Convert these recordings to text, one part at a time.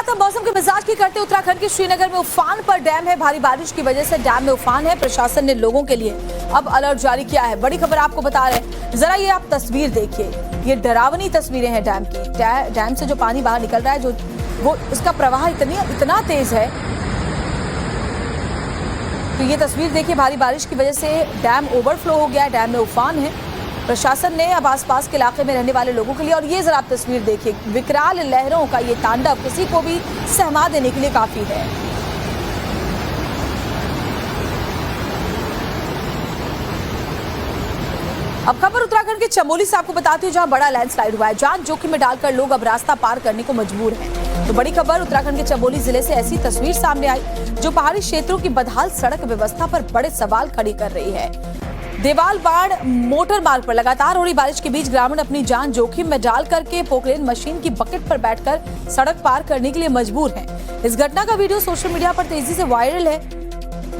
अब मौसम के मिजाज की करते उत्तराखंड के श्रीनगर में उफान पर डैम है। भारी बारिश की वजह से डैम में उफान है। प्रशासन ने लोगों के लिए अब अलर्ट जारी किया है। बड़ी खबर आपको बता रहे हैं, जरा ये आप तस्वीर देखिए, ये डरावनी तस्वीरें हैं डैम की। डैम से जो पानी बाहर निकल रहा है, जो वो उसका प्रवाह इतना तेज है। तो ये तस्वीर देखिए, भारी बारिश की वजह से डैम ओवरफ्लो हो गया है, डैम में उफान है। प्रशासन ने अब आसपास के इलाके में रहने वाले लोगों के लिए, और ये जरा आप तस्वीर देखिए, विकराल लहरों का ये तांडव किसी को भी सहमा देने के लिए काफी है। अब खबर उत्तराखंड के चमोली से आपको बताती हूँ, जहां बड़ा लैंडस्लाइड हुआ है। जान जोखिम में डालकर लोग अब रास्ता पार करने को मजबूर हैं। तो बड़ी खबर उत्तराखंड के चमोली जिले से ऐसी तस्वीर सामने आई जो पहाड़ी क्षेत्रों की बदहाल सड़क व्यवस्था पर बड़े सवाल खड़ी कर रही है। देवालबाड़ मोटर मार्ग पर लगातार हो रही बारिश के बीच ग्रामीण अपनी जान जोखिम में डाल करके पोकलेन मशीन की बकेट पर बैठकर सड़क पार करने के लिए मजबूर हैं। इस घटना का वीडियो सोशल मीडिया पर तेजी से वायरल है।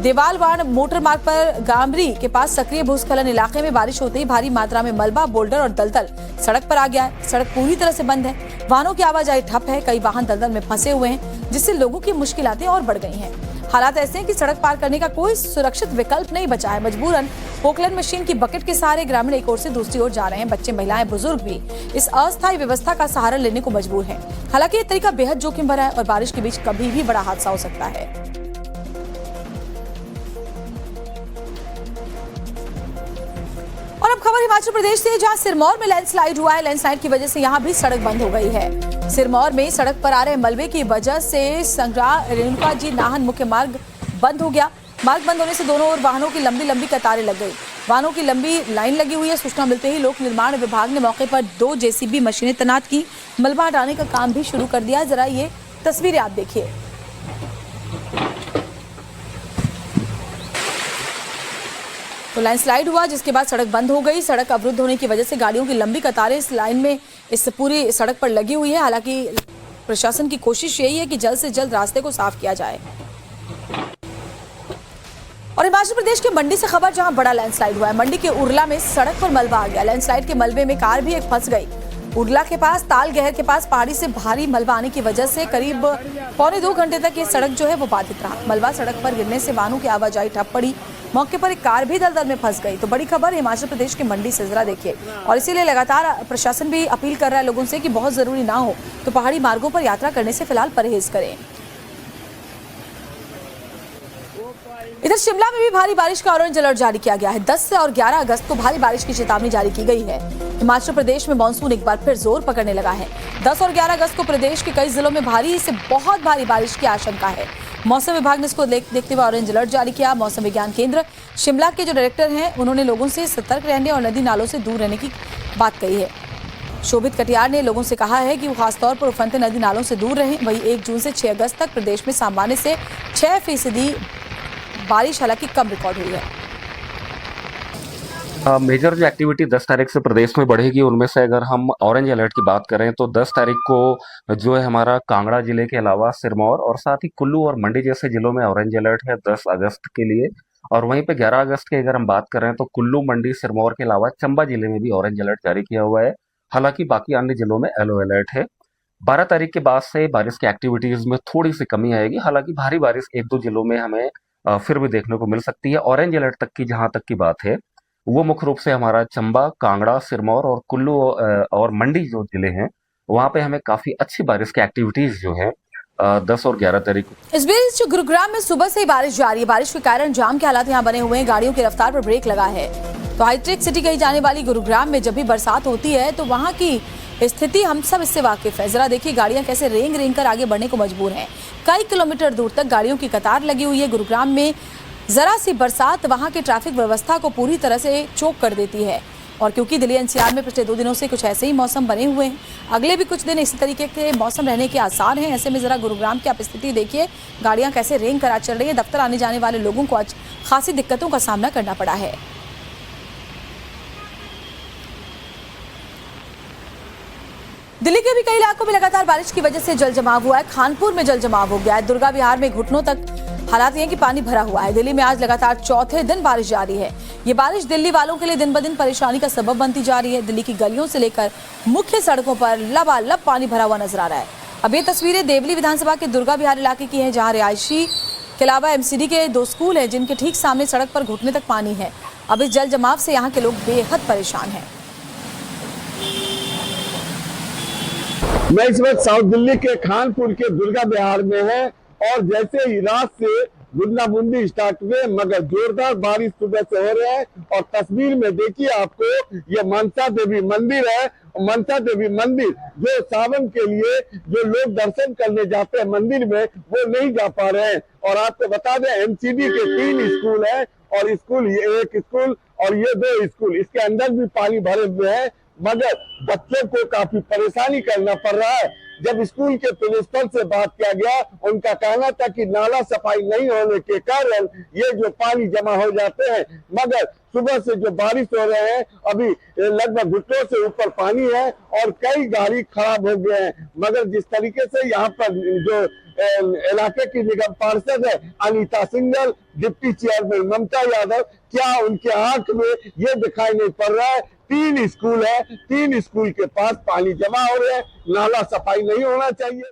देवालबाड़ मोटर मार्ग पर गामरी के पास सक्रिय भूस्खलन इलाके में बारिश होते ही भारी मात्रा में मलबा, बोल्डर और दलदल सड़क पर आ गया है। सड़क पूरी तरह से बंद है, वाहनों की आवाजाही ठप है। कई वाहन दलदल में फंसे हुए हैं, जिससे लोगों की मुश्किलातें और बढ़ गई हैं। हालात ऐसे हैं कि सड़क पार करने का कोई सुरक्षित विकल्प नहीं बचा है। मजबूरन पोकलेन मशीन की बकेट के सहारे ग्रामीण एक ओर से दूसरी ओर जा रहे हैं। बच्चे, महिलाएं, बुजुर्ग भी इस अस्थायी व्यवस्था का सहारा लेने को मजबूर हैं। हालांकि ये तरीका बेहद जोखिम भरा है और बारिश के बीच कभी भी बड़ा हादसा हो सकता है। और अब खबर हिमाचल प्रदेश से, जहां सिरमौर में लैंडस्लाइड हुआ है। लैंडस्लाइड की वजह से यहां भी सड़क बंद हो गई है। सिरमौर में सड़क पर आ रहे मलबे की वजह से संग्राह रेणुका जी नाहन मुख्य मार्ग बंद हो गया। मार्ग बंद होने से दोनों ओर वाहनों की लंबी कतारें लग गई। वाहनों की लंबी लाइन लगी हुई है। सूचना मिलते ही लोक निर्माण विभाग ने मौके पर 2 जेसीबी मशीनें तैनात की, मलबा हटाने का काम भी शुरू कर दिया। जरा ये तस्वीरें आप देखिए। तो लैंडस्लाइड हुआ, जिसके बाद सड़क बंद हो गई। सड़क अवरुद्ध होने की वजह से गाड़ियों की लंबी कतारें इस लाइन में, इस पूरी सड़क पर लगी हुई है। हालांकि प्रशासन की कोशिश यही है कि जल्द से जल्द रास्ते को साफ किया जाए। और हिमाचल प्रदेश के मंडी से खबर, जहां बड़ा लैंडस्लाइड हुआ है। मंडी के उरला में सड़क पर मलबा आ गया। लैंडस्लाइड के मलबे में कार भी एक फंस गई। उरला के पास ताल गहर के पास पहाड़ी से भारी मलबा आने की वजह से करीब 1.25 घंटे तक ये सड़क जो है वो बाधित रहा। मलबा सड़क पर गिरने से वाहनों की आवाजाही ठप पड़ी। मौके पर एक कार भी दलदल में फंस गई। तो बड़ी खबर हिमाचल प्रदेश के मंडी से, जरा देखिए। और इसीलिए लगातार प्रशासन भी अपील कर रहा है लोगों से कि बहुत जरूरी ना हो तो पहाड़ी मार्गों पर यात्रा करने से फिलहाल परहेज करें। इधर शिमला में भी भारी बारिश का ऑरेंज अलर्ट जारी किया गया है। 10 और 11 अगस्त को भारी बारिश की चेतावनी जारी की गई है। हिमाचल प्रदेश में मानसून एक बार फिर जोर पकड़ने लगा है। 10 और 11 अगस्त को प्रदेश के कई जिलों में भारी से बहुत भारी बारिश की आशंका है। मौसम विभाग ने इसको देखते हुए ऑरेंज अलर्ट जारी किया। मौसम विज्ञान केंद्र शिमला के जो डायरेक्टर हैं, उन्होंने लोगों से सतर्क रहने और नदी नालों से दूर रहने की बात कही है। शोभित कटियार ने लोगों से कहा है कि वो खासतौर पर उफनते नदी नालों से दूर रहें। वहीं 1 जून से 6 अगस्त तक प्रदेश में सामान्य से 6% बारिश हालांकि कम रिकॉर्ड हुई है। मेजर जो एक्टिविटी 10 तारीख से प्रदेश में बढ़ेगी, उनमें से अगर हम ऑरेंज अलर्ट की बात करें तो 10 तारीख को जो है हमारा कांगड़ा जिले के अलावा सिरमौर और साथ ही कुल्लू और मंडी जैसे जिलों में ऑरेंज अलर्ट है 10 अगस्त के लिए। और वहीं पे 11 अगस्त की अगर हम बात करें तो कुल्लू, मंडी, सिरमौर के अलावा चंबा जिले में भी ऑरेंज अलर्ट जारी किया हुआ है। हालांकि बाकी अन्य जिलों में येलो अलर्ट है। 12 तारीख के बाद से बारिश की एक्टिविटीज में थोड़ी सी कमी आएगी। हालांकि भारी बारिश 1-2 जिलों में हमें फिर भी देखने को मिल सकती है। ऑरेंज अलर्ट तक की जहां तक की बात है, वो मुख्य रूप से हमारा चंबा, कांगड़ा, सिरमौर और कुल्लू और मंडी जो जिले हैं, वहां पे हमें काफी अच्छी बारिश की एक्टिविटीज जो है 10 और 11 तारीख को। इस बीच गुरुग्राम में सुबह से ही बारिश जारी है। बारिश के कारण जाम के हालात यहाँ बने हुए हैं। गाड़ियों की रफ्तार पर ब्रेक लगा है। तो हाईटेक सिटी कही जाने वाली गुरुग्राम में जब भी बरसात होती है तो वहाँ की स्थिति हम सब इससे वाकिफ है। जरा देखिए गाड़ियां कैसे रेंग कर आगे बढ़ने को मजबूर हैं। कई किलोमीटर दूर तक गाड़ियों की कतार लगी हुई है। गुरुग्राम में जरा सी बरसात वहां की ट्रैफिक व्यवस्था को पूरी तरह से चोक कर देती है। और क्योंकि दिल्ली एनसीआर में पिछले 2 दिनों से कुछ ऐसे ही मौसम बने हुए हैं, अगले भी कुछ दिन इसी तरीके के मौसम रहने के आसार हैं। ऐसे में जरा गुरुग्राम की आप स्थिति देखिए, गाड़ियां कैसे रेंग कर चल रही है। दफ्तर आने जाने वाले लोगों को आज खासी दिक्कतों का सामना करना पड़ा है। दिल्ली के भी कई इलाकों में लगातार बारिश की वजह से जल जमाव हुआ है। खानपुर में जल जमाव हो गया है। दुर्गा विहार में घुटनों तक हालात ये कि पानी भरा हुआ है। दिल्ली में आज लगातार 4थे दिन बारिश जारी है। ये बारिश दिल्ली वालों के लिए दिन ब दिन परेशानी का सबब बनती जा रही है। दिल्ली की गलियों से लेकर मुख्य सड़कों पर लबालब पानी भरा हुआ नजर आ रहा है। अब ये तस्वीरें देवली विधानसभा के दुर्गा विहार इलाके की हैं, जहां रिहायशी के अलावा एमसीडी के 2 स्कूल हैं, जिनके ठीक सामने सड़क पर घुटने तक पानी है। अब इस जल जमाव से यहाँ के लोग बेहद परेशान हैं। मैं इस वक्त साउथ दिल्ली के खानपुर के दुर्गा विहार में है और जैसे ही रात से बूंदाबूंदी स्टार्ट हुए मगर जोरदार बारिश सुबह से हो रहा है। और तस्वीर में देखिए आपको ये मनसा देवी मंदिर है। मनसा देवी मंदिर जो सावन के लिए जो लोग दर्शन करने जाते हैं मंदिर में, वो नहीं जा पा रहे हैं। और आपको बता दें एमसीडी के 3 स्कूल है और स्कूल ये 1 स्कूल और ये 2 स्कूल, इसके अंदर भी पानी भरे हुए हैं मगर बच्चों को काफी परेशानी करना पड़ रहा है। जब स्कूल के प्रिंसिपल से बात किया गया, उनका कहना था कि नाला सफाई नहीं होने के कारण ये जो पानी जमा हो जाते हैं, मगर सुबह से जो बारिश हो रहे हैं अभी लगभग घुटनों से ऊपर पानी है और कई गाड़ी खराब हो गए हैं। मगर जिस तरीके से यहाँ पर जो इलाके की निगम पार्षद है अनीता सिंघल, डिप्टी चेयरमैन ममता यादव, क्या उनके आंख में ये दिखाई नहीं पड़ रहा है? 3 स्कूल है, 3 स्कूल के पास पानी जमा हो रहे हैं, नाला सफाई नहीं होना चाहिए।